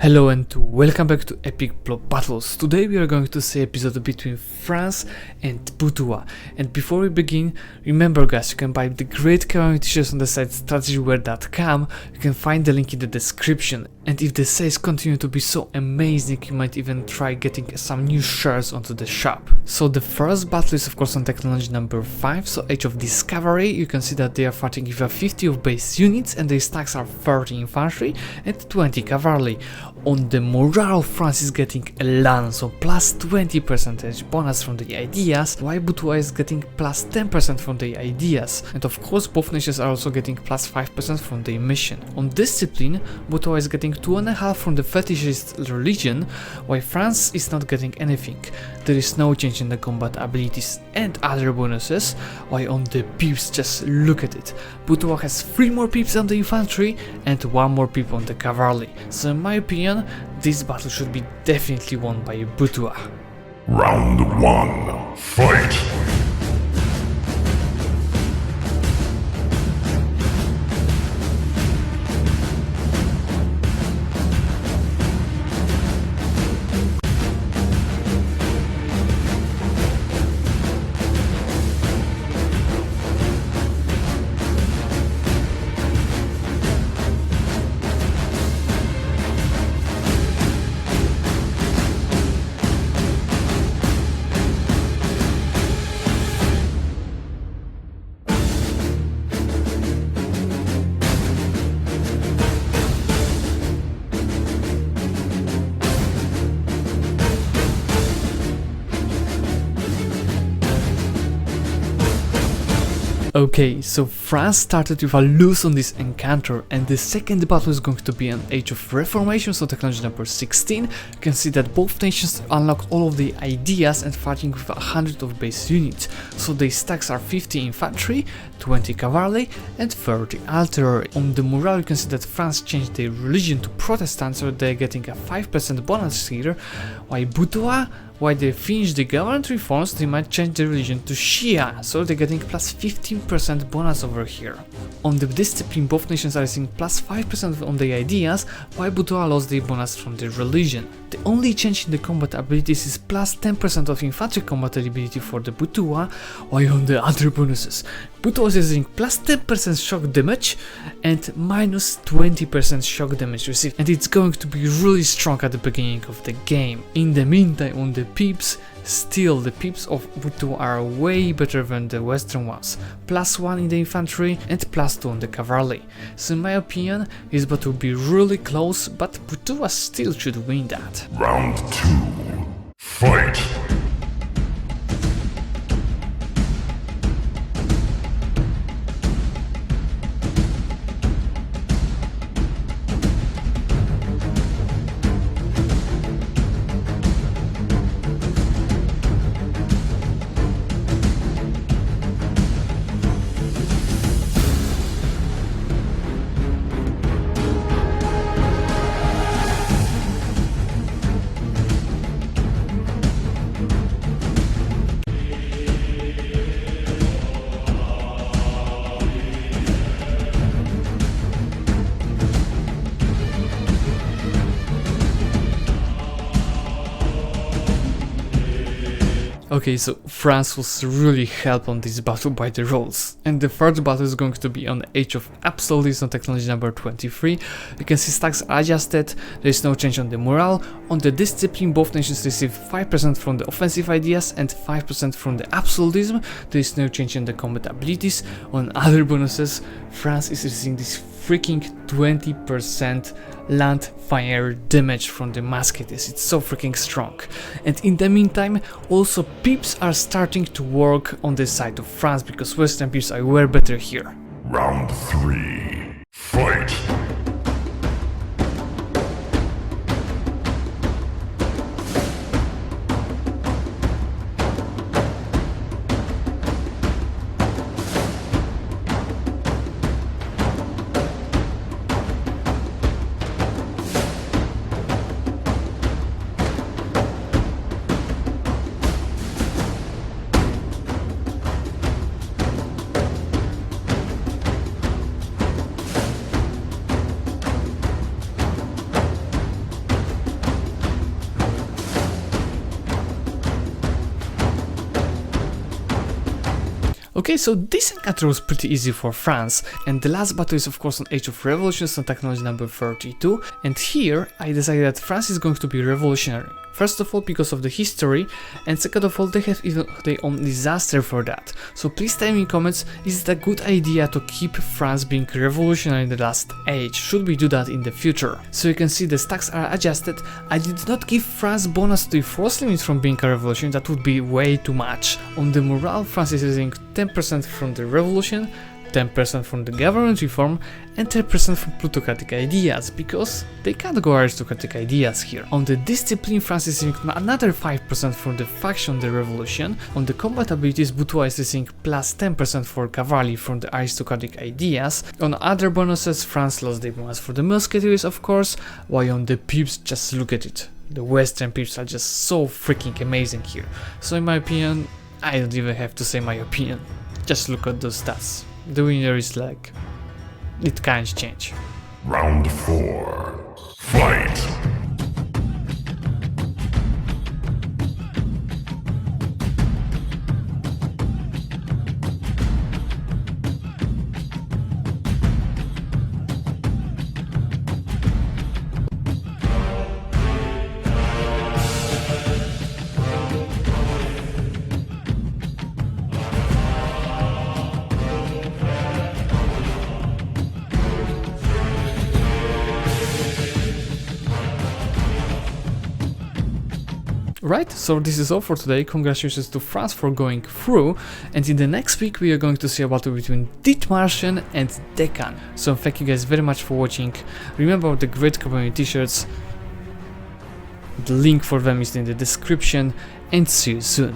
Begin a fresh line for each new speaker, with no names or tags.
Hello and welcome back to Epic Blob Battles. Today we are going to see episode between France and Butua. And before we begin, remember guys, you can buy the great current t-shirts on the site strategyware.com. You can find the link in the description. And if the sales continue to be so amazing, you might even try getting some new shirts onto the shop. So the first battle is of course on technology number 5, so Age of Discovery. You can see that they are fighting with a 50 of base units and their stacks are 30 infantry and 20 cavalry. On the morale, France is getting a LAN, so plus 20% bonus from the ideas, while Butua is getting plus 10% from the ideas. And of course both nations are also getting plus 5% from the mission. On discipline, Butua is getting 2.5 from the fetishist religion, while France is not getting anything. There is no change in the combat abilities and other bonuses, while on the pips, just look at it. Butua has 3 more pips on the infantry and 1 more pip on the cavalry. So in my opinion, this battle should be definitely won by Butua.
Round 1, fight!
Okay, so France started with a lose on this encounter, and the second battle is going to be an Age of Reformation, so technology number 16. You can see that both nations unlocked all of the ideas and fighting with 100 of base units, so their stacks are 50 infantry, 20 cavalry and 30 artillery. On the morale, you can see that France changed their religion to Protestant, so they're getting a 5% bonus here, while Butua, while they finish the government reforms, they might change the religion to Shia, so they're getting plus 15% bonus over here. On the discipline, both nations are seeing plus 5% on the ideas, while Butua lost the bonus from the religion. The only change in the combat abilities is plus 10% of infantry combat ability for the Butua, while on the other bonuses, Butua is using plus 10% shock damage and minus 20% shock damage received, and it's going to be really strong at the beginning of the game. In the meantime, on the pips, still the pips of Butua are way better than the western ones, plus 1 in the infantry and plus 2 on the cavalry. So in my opinion, this battle will be really close, but Butua still should win that.
Round 2, fight!
Okay, so France was really helped on this battle by the rolls, and the third battle is going to be on the Age of Absolutism technology number 23. You can see stacks are adjusted, there is no change on the morale. On the discipline, both nations receive 5% from the offensive ideas and 5% from the absolutism. There is no change in the combat abilities. On other bonuses, France is receiving this freaking 20% land fire damage from the musketeers. It's so freaking strong. And in the meantime, also pips are starting to work on the side of France, because western pips are way better here.
Round 3, fight!
Okay, so this encounter was pretty easy for France, and the last battle is of course on Age of Revolutions on technology number 32, and here I decided that France is going to be revolutionary. First of all because of the history, and second of all they have even their own disaster for that. So please tell me in comments, is it a good idea to keep France being revolutionary in the last age? Should we do that in the future? So you can see the stacks are adjusted. I did not give France bonus to the force limit from being a revolution, that would be way too much. On the morale, France is using 10% from the revolution, 10% from the government reform, and 10% from plutocratic ideas, because they can't go aristocratic ideas here. On the discipline, France is using another 5% from the faction of the revolution. On the combat abilities, Butua is using plus 10% for cavalry from the aristocratic ideas. On other bonuses, France lost the bonus for the musketeers, of course, while on the pips, just look at it. The western pips are just so freaking amazing here. So in my opinion, I don't even have to say my opinion. Just look at those stats. The winner is like, it can't change.
Round 4. Fight!
Right, so this is all for today. Congratulations to France for going through, and in the next week we are going to see a battle between Dithmarschen and Deccan. So thank you guys very much for watching. Remember the great community t-shirts, the link for them is in the description, and see you soon.